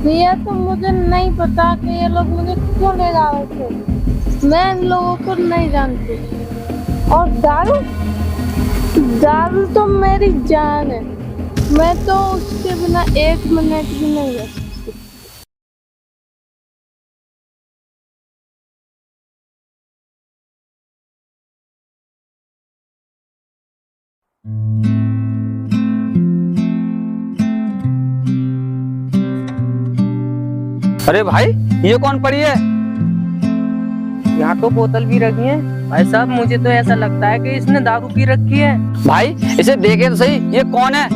ये तो मुझे नहीं पता कि ये लोग मुझे क्यों ले जा रहे थे। मैं इन लोगों को नहीं जानती। और दारू, दारू तो मेरी जान है। मैं तो उसके बिना एक मिनट भी नहीं रह सकती। अरे भाई, ये कौन पड़ी है? यहाँ तो बोतल भी रखी है। भाई साहब, मुझे तो ऐसा लगता है कि इसने दारू पी रखी है। भाई इसे देखे तो सही, ये कौन है?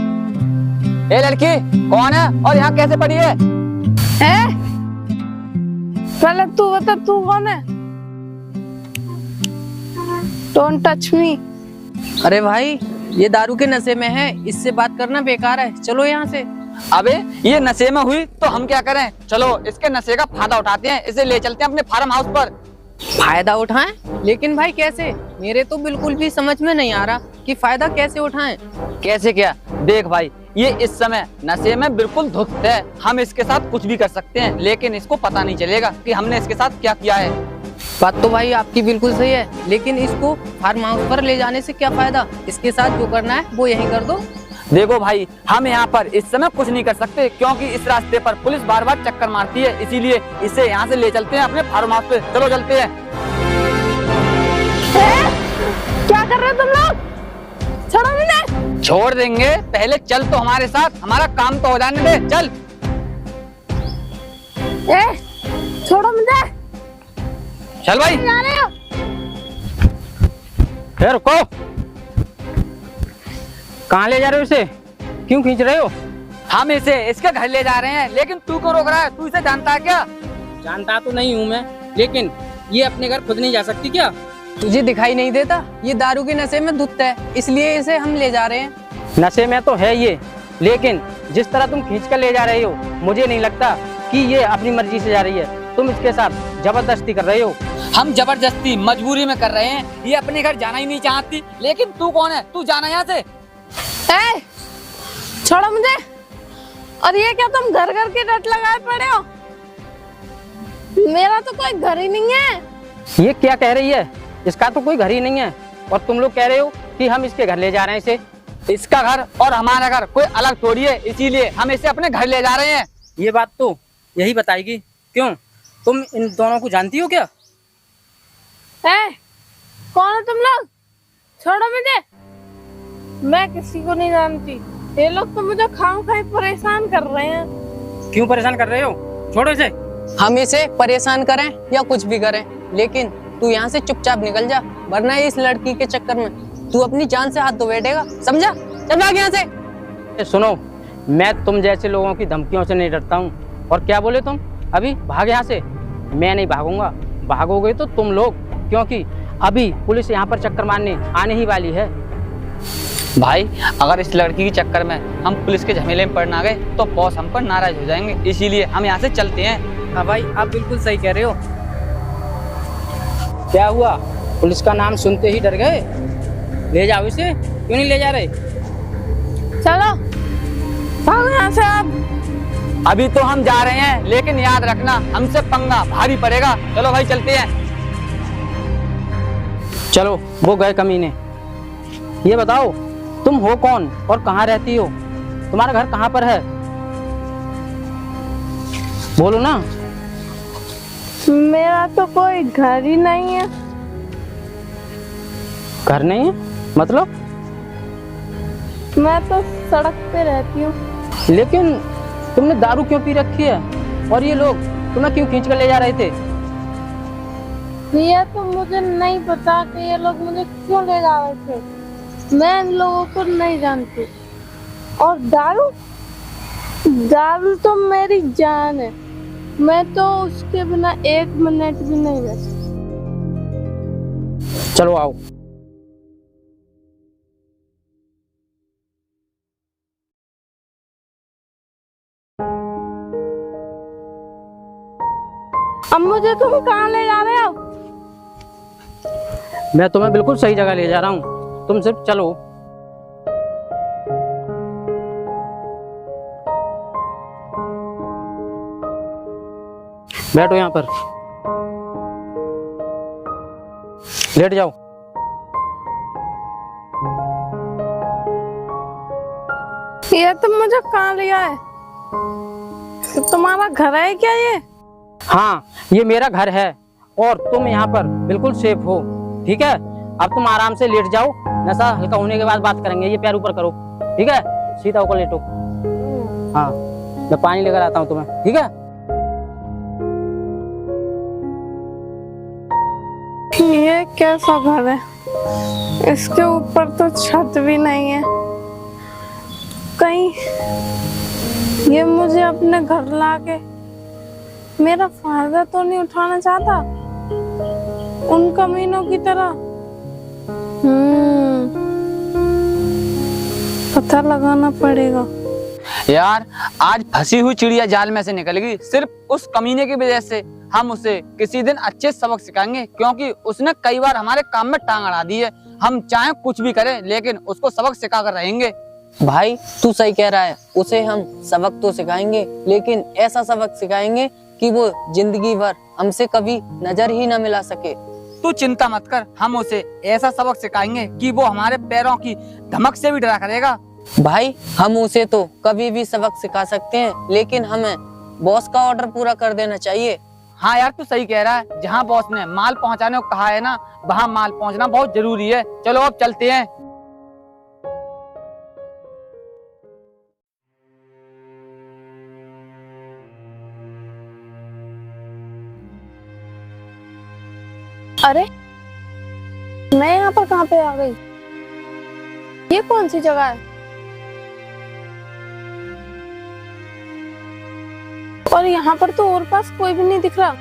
ए लड़की, कौन है और यहाँ कैसे पड़ी है? पहले तू बता, तू कौन है? Don't touch me. अरे भाई, ये दारू के नशे में है, इससे बात करना बेकार है। चलो यहाँ से। अबे ये नशे में हुई तो हम क्या करें? चलो इसके नशे का फायदा उठाते हैं, इसे ले चलते हैं अपने फार्म हाउस पर। फायदा उठाएं? लेकिन भाई कैसे? मेरे तो बिल्कुल भी समझ में नहीं आ रहा कि फायदा कैसे उठाएं। कैसे क्या? देख भाई, ये इस समय नशे में बिल्कुल धुत है। हम इसके साथ कुछ भी कर सकते हैं, लेकिन इसको पता नहीं चलेगा कि हमने इसके साथ क्या किया है। बात तो भाई आपकी बिल्कुल सही है, लेकिन इसको फार्म हाउस पर ले जाने से क्या फायदा? इसके साथ जो करना है वो यहीं कर दो। देखो भाई, हम यहाँ पर इस समय कुछ नहीं कर सकते, क्योंकि इस रास्ते पर पुलिस बार बार चक्कर मारती है। इसीलिए इसे यहाँ से ले चलते हैं अपने फार्म हाउस पे। चलो चलते हैं। क्या कर रहे हो तुम लोग? छोड़ो मुझे। छोड़ देंगे, पहले चल तो हमारे साथ, हमारा काम तो हो जाने दे। चल। छोड़ो मुझे। चल भाई। जा रहे हो? फिर रुको। कहाँ ले जा रहे हो इसे? क्यों खींच रहे हो? हम इसे इसके घर ले जा रहे हैं, लेकिन तू क्यों रोक रहा है? तू इसे जानता है क्या? जानता तो नहीं हूँ मैं, लेकिन ये अपने घर खुद नहीं जा सकती क्या? तुझे दिखाई नहीं देता? ये दारू के नशे में धुत है, इसलिए इसे हम ले जा रहे हैं। नशे में तो है ये, लेकिन जिस तरह तुम खींच कर ले जा रहे हो, मुझे नहीं लगता कि ये अपनी मर्जी से जा रही है। तुम इसके साथ जबरदस्ती कर रहे हो। हम जबरदस्ती मजबूरी में कर रहे हैं। ये अपने घर जाना ही नहीं चाहती, लेकिन तू कौन है? तू जाना यहाँ से। छोड़ो मुझे। और ये क्या तुम घर घर के रट लगाए पड़े हो? मेरा तो कोई घर ही नहीं है। ये क्या कह रही है? इसका तो कोई घर ही नहीं है, और तुम लोग कह रहे हो कि हम इसके घर ले जा रहे हैं इसे। इसका घर और हमारा घर कोई अलग थोड़ी है, इसीलिए हम इसे अपने घर ले जा रहे हैं। ये बात तो यही बताएगी। क्यों, तुम इन दोनों को जानती हो क्या? कौन हो तुम लोग? छोड़ो मुझे। मैं किसी को नहीं जानती। ये लोग तो मुझे खामखाई परेशान कर रहे हैं। क्यों परेशान कर रहे हो? छोड़ो इसे। हम इसे परेशान करें या कुछ भी करें, लेकिन तू यहाँ से चुपचाप निकल जा, वरना इस लड़की के चक्कर में तू अपनी जान से हाथ धो बैठेगा। समझा? चल भाग यहाँ से। सुनो, मैं तुम जैसे लोगों की धमकियों से नहीं डरता हूँ। और क्या बोले तुम? अभी भाग यहाँ से। मैं नहीं भागूंगा। भागोगे तो तुम लोग, क्योंकि अभी पुलिस यहाँ पर चक्कर मारने आने ही वाली है। भाई अगर इस लड़की के चक्कर में हम पुलिस के झमेले में पड़ ना गए तो बॉस हम पर नाराज हो जाएंगे, इसीलिए हम यहाँ से चलते हैं। हाँ भाई, आप बिल्कुल सही कह रहे हो। क्या हुआ, पुलिस का नाम सुनते ही डर गए? ले जाओ इसे। क्यों नहीं ले जा रहे? चलो भागो यहाँ से आप। अभी तो हम जा रहे हैं, लेकिन याद रखना हमसे पंगा भारी पड़ेगा। चलो भाई चलते हैं। चलो, वो गए कमीने। ये बताओ, तुम हो कौन और कहाँ रहती हो? तुम्हारा घर कहाँ पर है? बोलो ना। मेरा तो कोई घर ही नहीं है। घर नहीं है मतलब? मैं तो सड़क पे रहती हूँ। लेकिन तुमने दारू क्यों पी रखी है? और ये लोग तुम्हें क्यों खींच कर ले जा रहे थे? ये तो मुझे नहीं पता कि ये लोग मुझे क्यों ले जा रहे थे। मैं इन लोगों को नहीं जानती। और दारू, दारू तो मेरी जान है। मैं तो उसके बिना एक मिनट भी नहीं रह सकती। चलो आओ। अब मुझे तुम कहाँ ले जा रहे हो? मैं तुम्हें बिल्कुल सही जगह ले जा रहा हूँ, तुम सिर्फ चलो। बैठो यहाँ पर, लेट जाओ। ये तुम मुझे कहाँ लिया है? तुम्हारा घर है क्या ये? हाँ, ये मेरा घर है और तुम यहाँ पर बिल्कुल सेफ हो, ठीक है। अब तुम आराम से लेट जाओ, नशा हल्का होने के बाद बात करेंगे। ये पैर ऊपर करो, ठीक है, सीधा होकर लेटो। हाँ, मैं पानी लेकर आता हूँ तुम्हें, ठीक है। ये कैसा घर है? इसके ऊपर तो छत भी नहीं है। कहीं ये मुझे अपने घर लाके मेरा फायदा तो नहीं उठाना चाहता उन कमीनों की तरह? पता लगाना पड़ेगा। यार, आज फंसी हुई चिड़िया जाल में से निकल गई सिर्फ उस कमीने की वजह से। हम उसे किसी दिन अच्छे सबक सिखाएंगे, क्योंकि उसने कई बार हमारे काम में टांग अड़ा दी है। हम चाहे कुछ भी करें, लेकिन उसको सबक सिखा कर रहेंगे। भाई तू सही कह रहा है, उसे हम सबक तो सिखाएंगे, लेकिन ऐसा सबक सिखाएंगे कि वो जिंदगी भर हमसे कभी नजर ही ना मिला सके। तू चिंता मत कर, हम उसे ऐसा सबक सिखाएंगे कि वो हमारे पैरों की धमक से भी डरा करेगा। भाई हम उसे तो कभी भी सबक सिखा सकते हैं, लेकिन हमें बॉस का ऑर्डर पूरा कर देना चाहिए। हाँ यार, तू सही कह रहा है। जहाँ बॉस ने माल पहुँचाने को कहा है ना, वहाँ माल पहुँचना बहुत जरूरी है। चलो अब चलते हैं। अरे मैं यहाँ पर कहाँ पे आ गई? ये कौन सी जगह है? और यहाँ पर तो और पास कोई भी नहीं दिख रहा।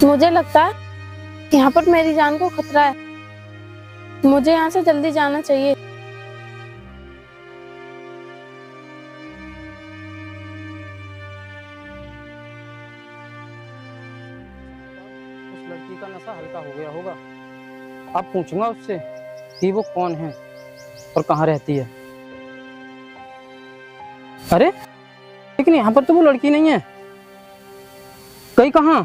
मुझे लगता है यहाँ पर मेरी जान को खतरा है। मुझे यहाँ से जल्दी जाना चाहिए। उस लड़की का नशा हल्का हो गया होगा। अब पूछूंगा उससे कि वो कौन है और कहाँ रहती है। अरे लेकिन यहाँ पर तो वो लड़की नहीं है, कहीं कहाँ?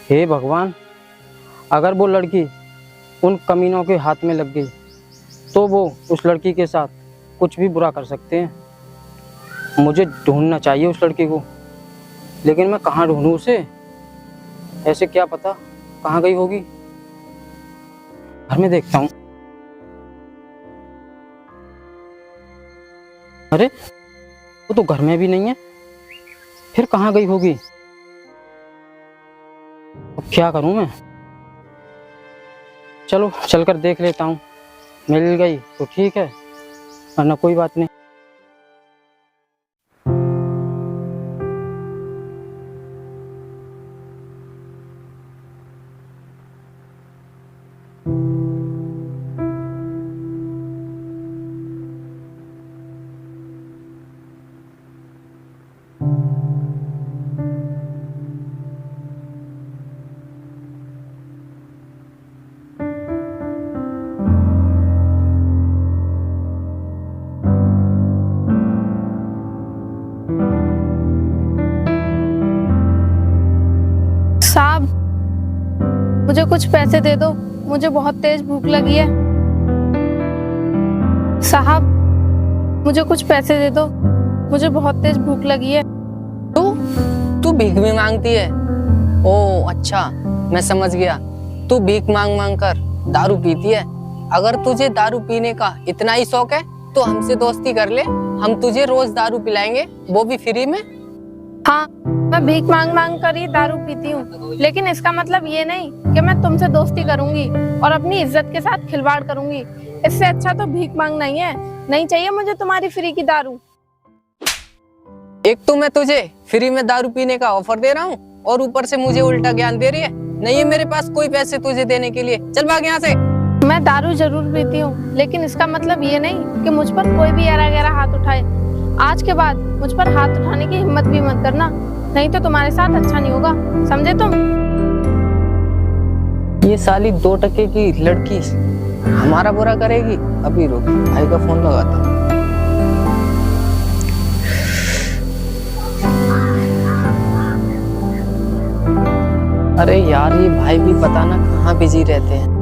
हे भगवान, अगर वो लड़की उन कमीनों के हाथ में लग गई तो वो उस लड़की के साथ कुछ भी बुरा कर सकते हैं। मुझे ढूंढना चाहिए उस लड़की को, लेकिन मैं कहाँ ढूंढूं उसे? ऐसे क्या पता कहाँ गई होगी। घर में देखता हूँ। अरे वो तो घर में भी नहीं है, फिर कहाँ गई होगी? अब क्या करूं मैं? चलो चलकर देख लेता हूँ। मिल गई तो ठीक है, वरना कोई बात नहीं। साहब, मुझे कुछ पैसे दे दो, मुझे बहुत तेज भूख लगी है। साहब, मुझे कुछ पैसे दे दो, मुझे बहुत तेज भूख लगी है। तू भीख भी मांगती है? ओ अच्छा, मैं समझ गया। तू भीख मांग मांग कर दारू पीती है। अगर तुझे दारू पीने का इतना ही शौक है तो हमसे दोस्ती कर ले, हम तुझे रोज दारू पिलाएंगे, वो भी फ्री में। हाँ, मैं भीख मांग मांग कर ही दारू पीती हूँ, लेकिन इसका मतलब ये नहीं कि मैं तुमसे दोस्ती करूंगी और अपनी इज्जत के साथ खिलवाड़ करूंगी। इससे अच्छा तो भीख मांगना ही है। नहीं चाहिए मुझे तुम्हारी फ्री की दारू। एक तो मैं तुझे फ्री में दारू पीने का ऑफर दे रहा हूँ और ऊपर से मुझे उल्टा ज्ञान दे रही है। नहीं है मेरे पास कोई पैसे तुझे देने के लिए, चल भाग यहाँ से। मैं दारू जरूर पीती हूँ, लेकिन इसका मतलब ये नहीं कि मुझ पर कोई भी ऐरा गैरा हाथ उठाए। आज के बाद मुझ पर हाथ उठाने की हिम्मत भी मत करना, नहीं तो तुम्हारे साथ अच्छा नहीं होगा, समझे तुम? ये साली 2 टके की लड़की हमारा बुरा करेगी। अभी रुक, भाई का फोन लगाता हूँ। यार ये भाई भी पता ना कहाँ बिजी रहते हैं।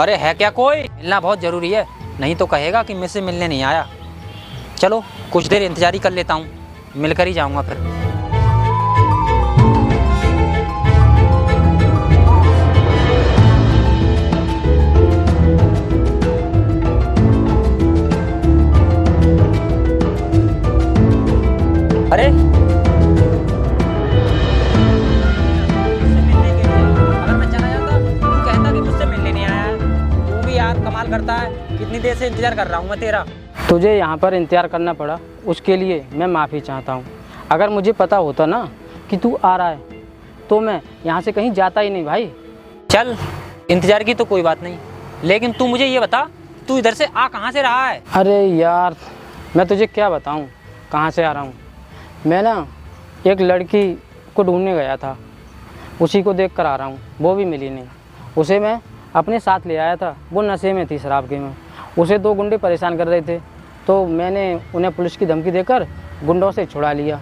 अरे है क्या, कोई मिलना बहुत ज़रूरी है, नहीं तो कहेगा कि मुझसे मिलने नहीं आया। चलो कुछ देर इंतजार ही कर लेता हूँ, मिलकर ही जाऊँगा फिर। अरे अगर मैं चला जाता तू कहता कि मुझसे मिलने नहीं आया है। तू भी यार कमाल करता है, कितनी देर से इंतजार कर रहा हूँ मैं तेरा। तुझे यहाँ पर इंतजार करना पड़ा, उसके लिए मैं माफ़ी चाहता हूँ। अगर मुझे पता होता ना कि तू आ रहा है तो मैं यहाँ से कहीं जाता ही नहीं भाई। चल इंतजार की तो कोई बात नहीं, लेकिन तू मुझे ये बता तू इधर से आ कहाँ से रहा है। अरे यार मैं तुझे क्या बताऊँ कहाँ से आ रहा हूँ। मैं ना एक लड़की को ढूंढने गया था, उसी को देख कर आ रहा हूँ, वो भी मिली नहीं। उसे मैं अपने साथ ले आया था, वो नशे में थी, शराब के में। उसे दो गुंडे परेशान कर रहे थे तो मैंने उन्हें पुलिस की धमकी देकर गुंडों से छुड़ा लिया।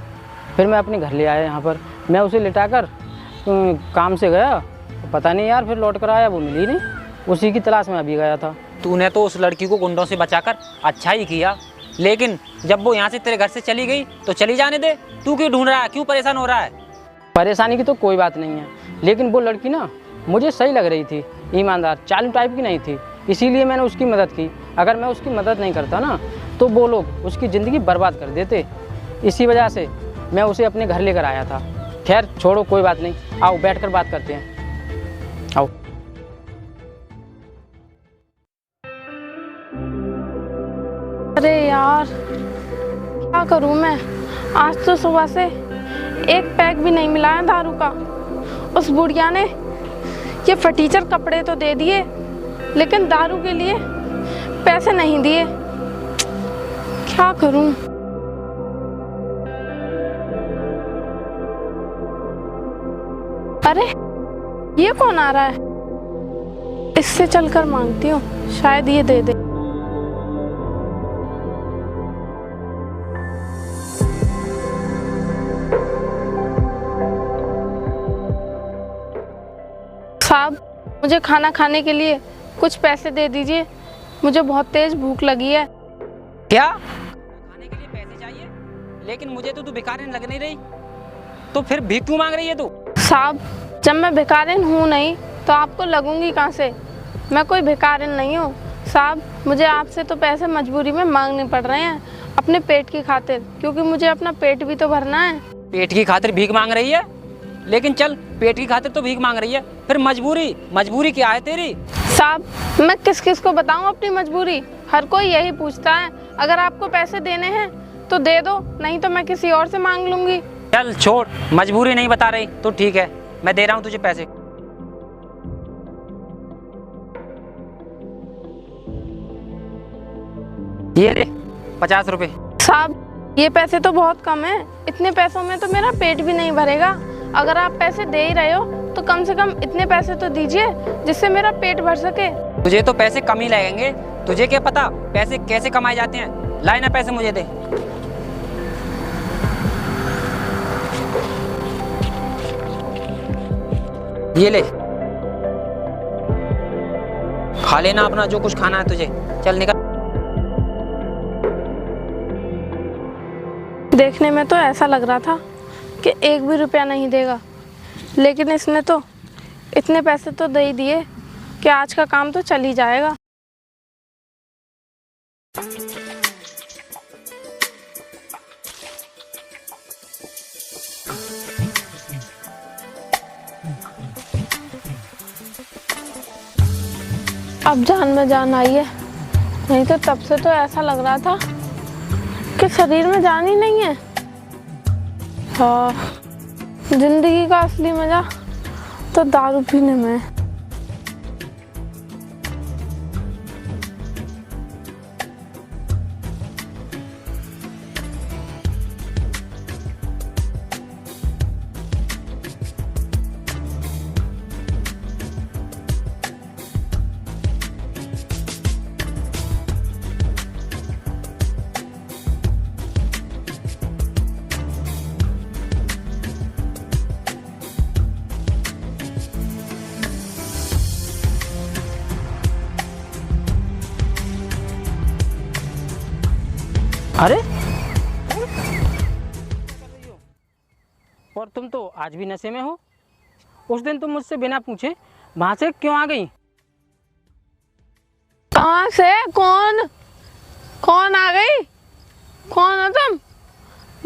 फिर मैं अपने घर ले आया यहाँ पर। मैं उसे लिटाकर काम से गया, पता नहीं यार, फिर लौट कर आया, वो मिली नहीं। उसी की तलाश में अभी गया था। तूने तो उस लड़की को गुंडों से बचाकर अच्छा ही किया, लेकिन जब वो यहाँ से तेरे घर से चली गई तो चली जाने दे। तू क्यों ढूंढ रहा है, क्यों परेशान हो रहा है। परेशानी की तो कोई बात नहीं है, लेकिन वो लड़की ना मुझे सही लग रही थी, ईमानदार, चालू टाइप की नहीं थी, इसीलिए मैंने उसकी मदद की। अगर मैं उसकी मदद नहीं करता ना तो वो लोग उसकी ज़िंदगी बर्बाद कर देते। इसी वजह से मैं उसे अपने घर लेकर आया था। खैर छोड़ो, कोई बात नहीं, आओ बैठकर बात करते हैं, आओ। अरे यार क्या करूं मैं, आज तो सुबह से एक पैक भी नहीं मिला है दारू का। उस बुढ़िया ने ये फटीचर कपड़े तो दे दिए, लेकिन दारू के लिए पैसे नहीं दिए। क्या करूं। अरे ये कौन आ रहा है, इससे चलकर मांगती हूँ, शायद ये दे दे। साहब मुझे खाना खाने के लिए कुछ पैसे दे दीजिए, मुझे बहुत तेज भूख लगी है। क्या खाने के लिए पैसे चाहिए, लेकिन मुझे तो तू भिखारिन लग नहीं रही, तो फिर भीख क्यों मांग रही है तू। साहब जब मैं भिखारिन हूँ नहीं तो आपको लगूंगी कहाँ से, मैं कोई भिखारिन नहीं हूँ। साहब मुझे आपसे तो पैसे मजबूरी में मांगने पड़ रहे हैं, अपने पेट की खातिर, क्योंकि मुझे अपना पेट भी तो भरना है। पेट की खातिर भीख मांग रही है, लेकिन चल पेट की खातिर तो भीख मांग रही है, फिर मजबूरी क्या है तेरी। साहब मैं किस किस को बताऊं अपनी मजबूरी, हर कोई यही पूछता है। अगर आपको पैसे देने हैं तो दे दो, नहीं तो मैं किसी और से मांग लूंगी। चल छोड़, मजबूरी नहीं बता रही तो ठीक है, मैं दे रहा हूँ तुझे पैसे। ये ले 50 रुपए। साहब ये पैसे तो बहुत कम है, इतने पैसों में तो मेरा पेट भी नहीं भरेगा। अगर आप पैसे दे ही रहे हो तो कम से कम इतने पैसे तो दीजिए जिससे मेरा पेट भर सके। तुझे तो पैसे कम ही लगेंगे, तुझे क्या पता पैसे कैसे कमाए जाते हैं। लाए ना पैसे मुझे दे। ये ले, खा लेना अपना जो कुछ खाना है तुझे, चल निकल। देखने में तो ऐसा लग रहा था कि एक भी रुपया नहीं देगा, लेकिन इसने तो इतने पैसे तो दे ही दिए कि आज का काम तो चल ही जाएगा। अब जान में जान आई है, नहीं तो तब से तो ऐसा लग रहा था कि शरीर में जान ही नहीं है। हाँ, जिंदगी का असली मजा तो दारू पीने में है। अरे और तुम तो आज भी नशे में हो। उस दिन तुम मुझसे बिना पूछे वहां से क्यों आ गई? कहाँ से? कौन आ गई? कौन हो तुम?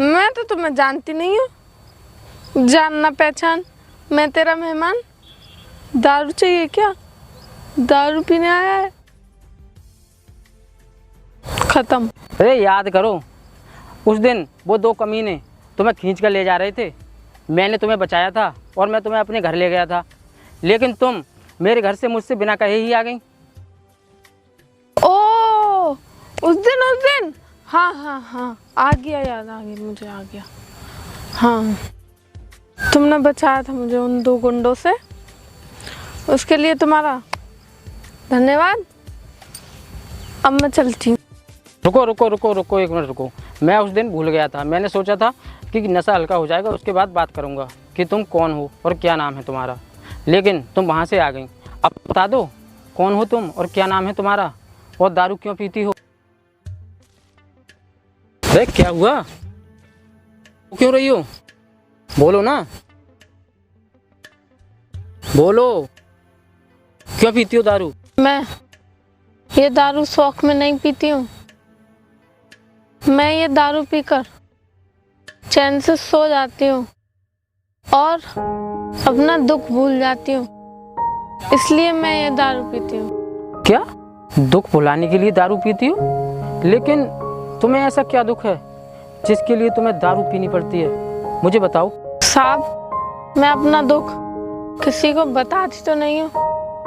मैं तो तुम्हें जानती नहीं हूँ। जानना पहचान, मैं तेरा मेहमान। दारू चाहिए क्या? दारू पीने आया है? खत्म। अरे याद करो, उस दिन वो दो कमीने तुम्हें खींच कर ले जा रहे थे। मैंने तुम्हें बचाया था और मैं तुम्हें अपने घर ले गया था, लेकिन तुम मेरे घर से मुझसे बिना कहे ही आ गई। ओ, उस दिन हाँ, आ गया, याद आ गई, मुझे आ गया। हाँ, तुमने बचाया था मुझे उन दो गुंडों से, उसके लिए तुम्हारा धन्यवाद। अब मैं चलती हूँ। रुको एक मिनट रुको। मैं उस दिन भूल गया था। मैंने सोचा था कि नशा हल्का हो जाएगा, उसके बाद बात करूंगा कि तुम कौन हो और क्या नाम है तुम्हारा, लेकिन तुम वहां से आ गई। अब बता दो कौन हो तुम और क्या नाम है तुम्हारा और दारू क्यों पीती हो? अरे क्या हुआ, क्यों रही हो? बोलो ना, बोलो, क्यों पीती हो दारू? मैं ये दारू शौक में नहीं पीती हूँ। मैं ये दारू पीकर चैन से सो जाती हूँ और अपना दुख भूल जाती हूँ, इसलिए मैं ये दारू पीती हूँ। क्या दुख भुलाने के लिए दारू पीती हो? लेकिन तुम्हें ऐसा क्या दुख है जिसके लिए तुम्हें दारू पीनी पड़ती है? मुझे बताओ। साहब, मैं अपना दुख किसी को बताती तो नहीं हूँ,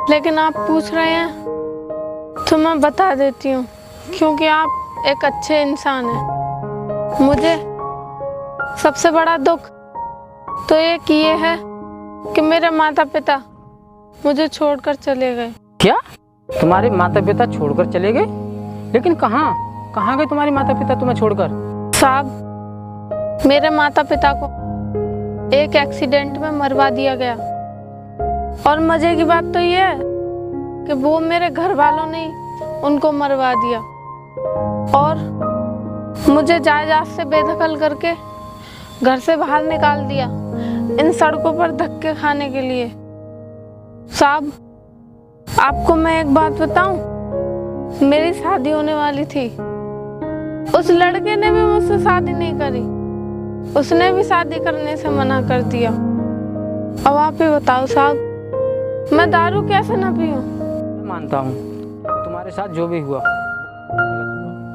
लेकिन आप पूछ रहे हैं तो मैं बता देती हूँ, क्योंकि आप एक अच्छे इंसान हैं। मुझे सबसे बड़ा दुख तो एक ये है कि मेरे माता पिता मुझे छोड़कर चले गए। क्या तुम्हारे माता पिता छोड़कर चले गए? लेकिन कहाँ गए तुम्हारे माता पिता तुम्हें छोड़कर? साहब, मेरे माता पिता को एक एक्सीडेंट में मरवा दिया गया, और मजे की बात तो ये है कि वो मेरे घर वालों ने उनको मरवा दिया और मुझे जायदाद से बेदखल करके घर से बाहर निकाल दिया, इन सड़कों पर धक्के खाने के लिए। साहब, आपको मैं एक बात बताऊं, मेरी शादी होने वाली थी। उस लड़के ने भी मुझसे शादी नहीं करी, उसने भी शादी करने से मना कर दिया। अब आप ही बताओ साहब, मैं दारू कैसे ना पीऊं? मैं मानता हूँ तुम्हारे साथ जो भी हुआ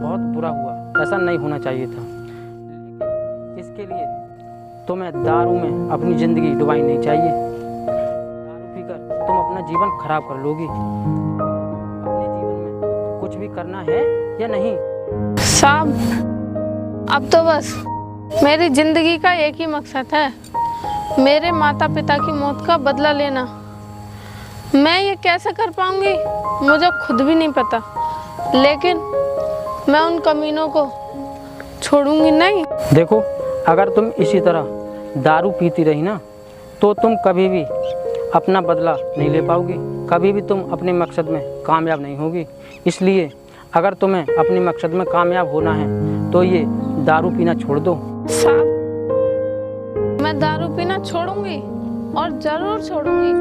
बहुत बुरा हुआ, ऐसा नहीं होना चाहिए था, लेकिन इसके लिए तुम्हें दारू में अपनी जिंदगी डुबानी नहीं चाहिए। दारू पीकर तुम अपना जीवन खराब कर लोगी। अपने जीवन में कुछ भी करना है या नहीं? साहब, अब तो बस मेरी जिंदगी का एक ही मकसद है, मेरे माता पिता की मौत का बदला लेना। मैं ये कैसे कर पाऊंगी मुझे खुद भी नहीं पता, लेकिन मैं उन कमीनों को छोड़ूंगी नहीं। देखो, अगर तुम इसी तरह दारू पीती रही ना, तो तुम कभी भी अपना बदला नहीं ले पाओगी, कभी भी तुम अपने मकसद में कामयाब नहीं होगी। इसलिए अगर तुम्हें अपने मकसद में कामयाब होना है तो ये दारू पीना छोड़ दो। साहब, मैं दारू पीना छोड़ूंगी और जरूर छोड़ूंगी,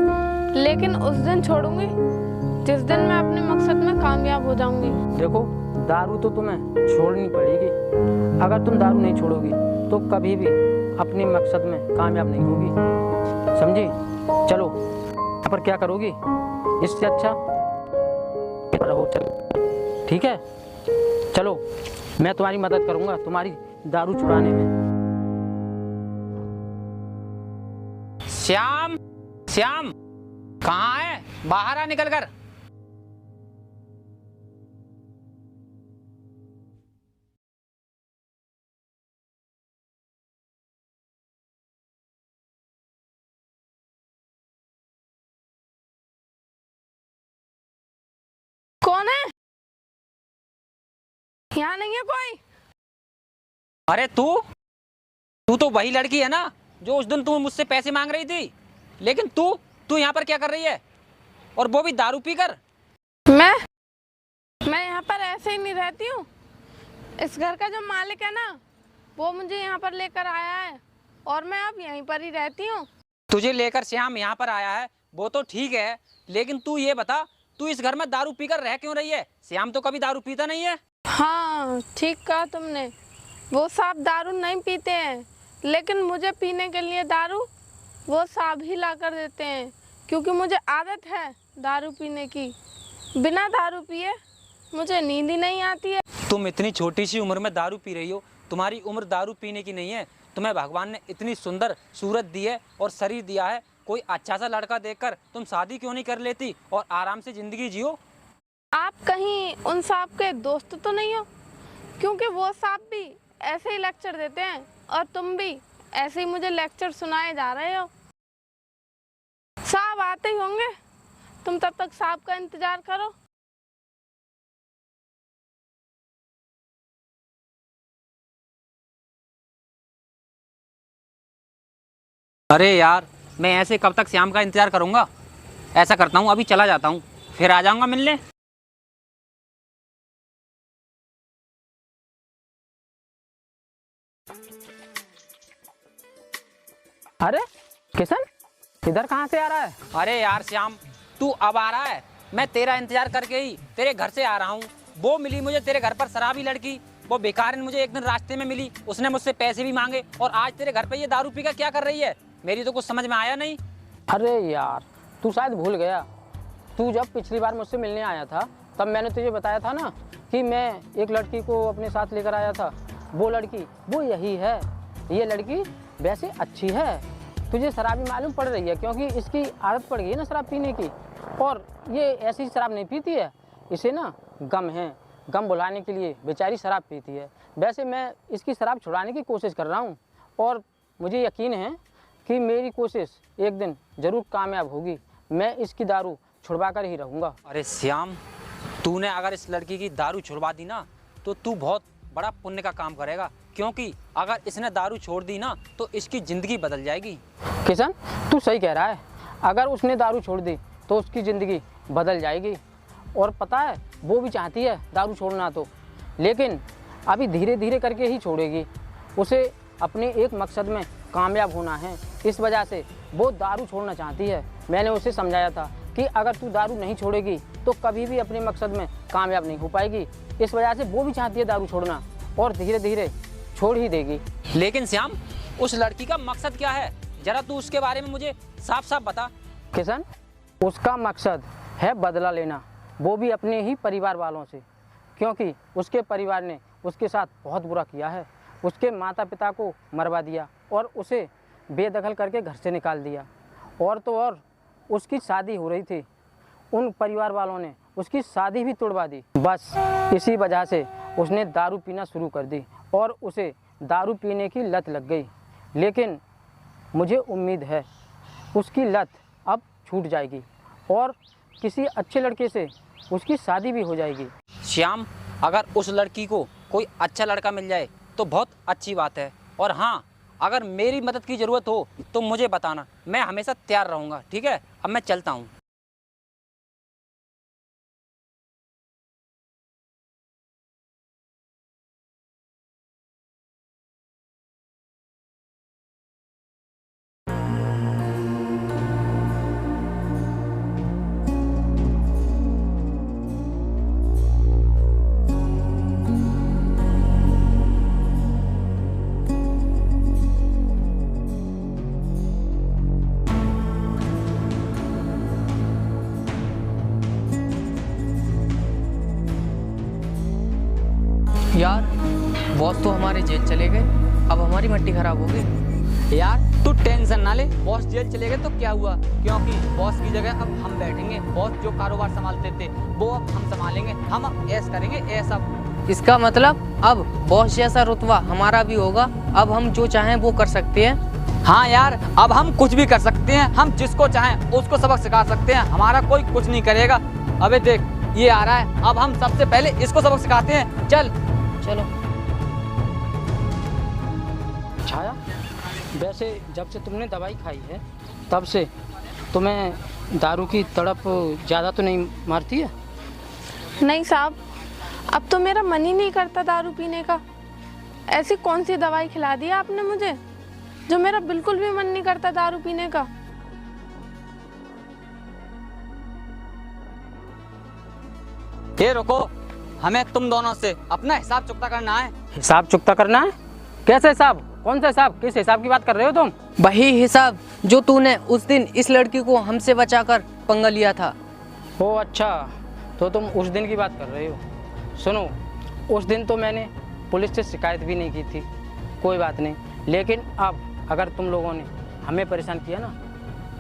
लेकिन उस दिन छोड़ूंगी जिस दिन मैं अपने मकसद में कामयाब हो जाऊंगी। देखो, दारू तो तुम्हें छोड़नी पड़ेगी। अगर तुम दारू नहीं छोड़ोगी तो कभी भी अपने मकसद में कामयाब नहीं होगी, समझी? चलो, यहाँ पर क्या करोगी? इससे अच्छा रहो, चलो, ठीक है? चलो, मैं तुम्हारी मदद करूँगा तुम्हारी दारू छुड़ाने में। श्याम, श्याम कहाँ है? बाहर आ निकल कर। कौन है? यहाँ नहीं है कोई। अरे तू तो वही लड़की है ना जो उस दिन तू मुझसे पैसे मांग रही थी। लेकिन तू यहाँ पर क्या कर रही है, और वो भी दारू पीकर? मैं यहाँ पर ऐसे ही नहीं रहती हूँ। इस घर का जो मालिक है ना, वो मुझे यहाँ पर लेकर आया है और मैं अब यहीं पर ही रहती हूँ। तुझे लेकर श्याम यहाँ पर आया है वो तो ठीक है, लेकिन तू ये बता, तू इस घर में दारू पीकर रह क्यों रही है? श्याम तो कभी दारू पीता नहीं है। हाँ, ठीक कहा तुमने। वो साहब दारू नहीं पीते हैं, लेकिन मुझे पीने के लिए दारू वो साहब ही ला कर देते हैं, क्योंकि मुझे आदत है दारू पीने की। बिना दारू पिए मुझे नींद ही नहीं आती है। तुम इतनी छोटी सी उम्र में दारू पी रही हो। तुम्हारी उम्र दारू पीने की नहीं है। तुम्हें भगवान ने इतनी सुंदर सूरत दी है और शरीर दिया है। कोई अच्छा सा लड़का देखकर तुम शादी क्यों नहीं कर लेती और आराम से जिंदगी जियो? आप कहीं उन साहब के दोस्त तो नहीं हो? क्योंकि वो साहब भी ऐसे ही लेक्चर देते हैं और तुम भी ऐसे ही मुझे लेक्चर सुनाए जा रहे हो। साहब आते ही होंगे, तुम तब तक साहब का इंतजार करो। अरे यार, मैं ऐसे कब तक श्याम का इंतजार करूंगा? ऐसा करता हूँ, अभी चला जाता हूँ, फिर आ जाऊंगा मिलने। अरे किशन, इधर कहाँ से आ रहा है? अरे यार श्याम, तू अब आ रहा है? मैं तेरा इंतजार करके ही तेरे घर से आ रहा हूँ। वो मिली मुझे तेरे घर पर शराबी लड़की, वो बेकार मुझे एक दिन रास्ते में मिली। उसने मुझसे पैसे भी मांगे और आज तेरे घर पे ये दारू पी कर क्या कर रही है? मेरी तो कुछ समझ में आया नहीं। अरे यार, तू शायद भूल गया। तू जब पिछली बार मुझसे मिलने आया था तब मैंने तुझे बताया था ना कि मैं एक लड़की को अपने साथ लेकर आया था। वो लड़की वो यही है। ये लड़की वैसे अच्छी है, तुझे शराबी मालूम पड़ रही है क्योंकि इसकी आदत पड़ गई है ना शराब पीने की। और ये ऐसी शराब नहीं पीती है, इसे ना गम है, गम भुलाने के लिए बेचारी शराब पीती है। वैसे मैं इसकी शराब छुड़ाने की कोशिश कर रहा हूँ और मुझे यकीन है कि मेरी कोशिश एक दिन ज़रूर कामयाब होगी। मैं इसकी दारू छुड़वा कर ही रहूँगा। अरे श्याम, तूने अगर इस लड़की की दारू छुड़वा दी ना तो तू बहुत बड़ा पुण्य का काम करेगा, क्योंकि अगर इसने दारू छोड़ दी ना तो इसकी ज़िंदगी बदल जाएगी। किशन, तू सही कह रहा है। अगर उसने दारू छोड़ दी तो उसकी ज़िंदगी बदल जाएगी। और पता है, वो भी चाहती है दारू छोड़ना तो, लेकिन अभी धीरे धीरे करके ही छोड़ेगी। उसे अपने एक मकसद में कामयाब होना है, इस वजह से वो दारू छोड़ना चाहती है। मैंने उसे समझाया था कि अगर तू दारू नहीं छोड़ेगी तो कभी भी अपने मकसद में कामयाब नहीं हो पाएगी। इस वजह से वो भी चाहती है दारू छोड़ना और धीरे धीरे छोड़ ही देगी। लेकिन श्याम, उस लड़की का मकसद क्या है? जरा तू उसके बारे में मुझे साफ साफ बता। किशन, उसका मकसद है बदला लेना, वो भी अपने ही परिवार वालों से, क्योंकि उसके परिवार ने उसके साथ बहुत बुरा किया है। उसके माता पिता को मरवा दिया और उसे बेदखल करके घर से निकाल दिया। और तो और उसकी शादी हो रही थी, उन परिवार वालों ने उसकी शादी भी तोड़वा दी। बस इसी वजह से उसने दारू पीना शुरू कर दी और उसे दारू पीने की लत लग गई। लेकिन मुझे उम्मीद है उसकी लत अब छूट जाएगी और किसी अच्छे लड़के से उसकी शादी भी हो जाएगी। श्याम, अगर उस लड़की को कोई अच्छा लड़का मिल जाए तो बहुत अच्छी बात है। और हाँ, अगर मेरी मदद की ज़रूरत हो तो मुझे बताना, मैं हमेशा तैयार रहूँगा। ठीक है, अब मैं चलता हूँ। यार, बॉस तो हमारे जेल चले गए, अब हमारी मट्टी खराब हो गई। यार तू टेंशन ना ले, बॉस जेल चले गए तो क्या हुआ, क्योंकि बॉस की जगह अब हम बैठेंगे। बॉस जो कारोबार संभालते थे वो अब हम संभालेंगे, हम अब ऐश करेंगे ऐसा। इसका मतलब अब बॉस जैसा रुतबा हमारा भी होगा, अब हम जो चाहें वो कर सकते हैं। हाँ यार, अब हम कुछ भी कर सकते हैं, हम जिसको चाहें उसको सबक सिखा सकते हैं, हमारा कोई कुछ नहीं करेगा। अबे देख ये आ रहा है, अब हम सबसे पहले इसको सबक सिखाते हैं। चल चलो। छाया, वैसे जब से तुमने दवाई खाई है तब से तुम्हें दारू की तड़प ज़्यादा तो नहीं मारती है? नहीं साहब, अब तो मेरा मन ही नहीं करता दारू पीने का। ऐसी कौन सी दवाई खिला दी आपने मुझे जो मेरा बिल्कुल भी मन नहीं करता दारू पीने का। ये रुको, हमें तुम दोनों से अपना हिसाब चुकता करना है। हिसाब चुकता करना है? कैसे हिसाब? कौन सा हिसाब? किस हिसाब की बात कर रहे हो तुम? वही हिसाब जो तूने उस दिन इस लड़की को हमसे बचाकर पंगा लिया था। ओ अच्छा, तो तुम उस दिन की बात कर रहे हो। सुनो, उस दिन तो मैंने पुलिस से शिकायत भी नहीं की थी, कोई बात नहीं, लेकिन अब अगर तुम लोगों ने हमें परेशान किया ना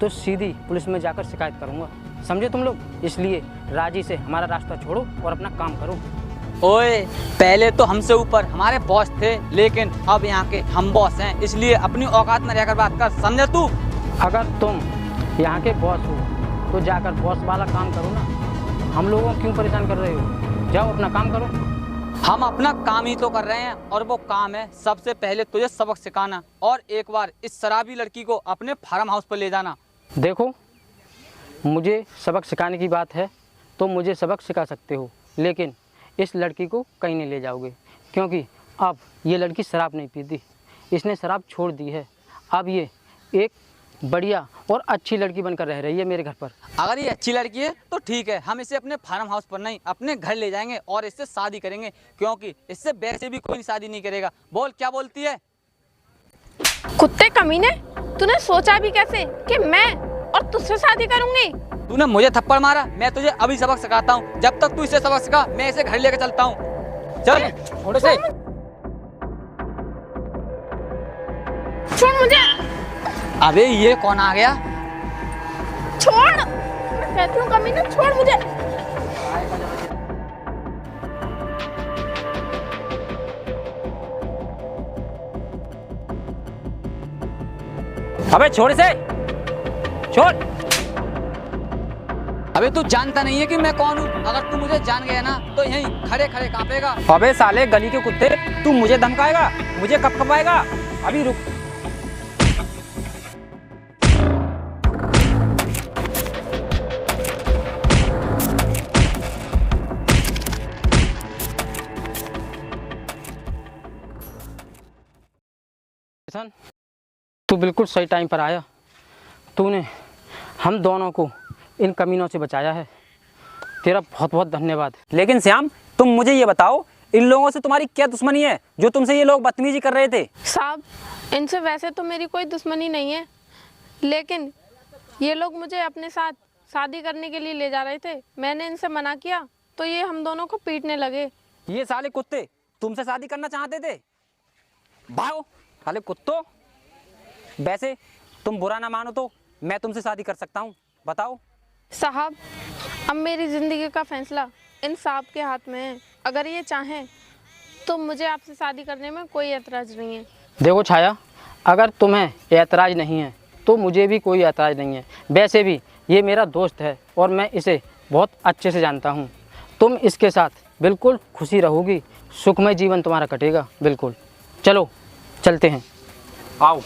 तो सीधी पुलिस में जाकर शिकायत करूँगा, समझे तुम लोग। इसलिए राजी से हमारा रास्ता छोड़ो और अपना काम करो। ओए, पहले तो हमसे ऊपर हमारे बॉस थे, लेकिन अब यहाँ के हम बॉस हैं, इसलिए अपनी औकात में रहकर बात कर, समझे तू। अगर तुम यहाँ के बॉस हो तो जाकर बॉस वाला काम करो ना, हम लोगों को क्यों परेशान कर रहे हो? जाओ अपना काम करो। हम अपना काम ही तो कर रहे हैं, और वो काम है सबसे पहले तुझे सबक सिखाना, और एक बार इस शराबी लड़की को अपने फार्म हाउस पर ले जाना। देखो, मुझे सबक सिखाने की बात है तो मुझे सबक सिखा सकते हो, लेकिन इस लड़की को कहीं नहीं ले जाओगे, क्योंकि अब ये लड़की शराब नहीं पीती, इसने शराब छोड़ दी है। अब ये एक बढ़िया और अच्छी लड़की बनकर रह रही है मेरे घर पर। अगर ये अच्छी लड़की है तो ठीक है, हम इसे अपने फार्म हाउस पर नहीं अपने घर ले जाएंगे और इससे शादी करेंगे, क्योंकि इससे वैसे भी कोई शादी नहीं करेगा। बोल क्या बोलती है? कुत्ते कमीने, तूने सोचा भी कैसे कि मैं और तुझसे शादी करूंगी? तूने मुझे थप्पड़ मारा, मैं तुझे अभी सबक सिखाता हूँ। जब तक तू इसे सबक सिखा, मैं इसे घर लेकर चलता हूँ। चल थोड़े से। छोड़ मुझे, अबे ये कौन आ गया? छोड़, मैं कहती हूँ कमीने, छोड़ मुझे। अबे छोड़ से, छोड़। अबे तू जानता नहीं है कि मैं कौन हूँ? अगर तू मुझे जान गया ना तो यहीं खड़े खड़े कांपेगा। अबे साले गली के कुत्ते, तू मुझे धमकाएगा? मुझे कब कपाएगा? अभी रुक। किशन, तू बिल्कुल सही टाइम पर आया। तूने हम दोनों को इन कमीनों से बचाया है, तेरा बहुत बहुत धन्यवाद। लेकिन श्याम, तुम मुझे ये बताओ, इन लोगों से तुम्हारी क्या दुश्मनी है जो तुमसे ये लोग बदतमीजी कर रहे थे? साहब, इनसे वैसे तो मेरी कोई दुश्मनी नहीं है, लेकिन ये लोग मुझे अपने साथ शादी करने के लिए ले जा रहे थे। मैंने इनसे मना किया तो ये हम दोनों को पीटने लगे। ये साले कुत्ते तुमसे शादी करना चाहते थे? भागो साले कुत्तों। वैसे तुम बुरा ना मानो तो मैं तुमसे शादी कर सकता हूँ, बताओ। साहब, अब मेरी ज़िंदगी का फैसला इन साहब के हाथ में है। अगर ये चाहें तो मुझे आपसे शादी करने में कोई एतराज़ नहीं है। देखो छाया, अगर तुम्हें एतराज़ नहीं है तो मुझे भी कोई एतराज़ नहीं है। वैसे भी ये मेरा दोस्त है और मैं इसे बहुत अच्छे से जानता हूँ। तुम इसके साथ बिल्कुल खुशी रहोगी, सुखमय जीवन तुम्हारा कटेगा। बिल्कुल, चलो चलते हैं। आओ।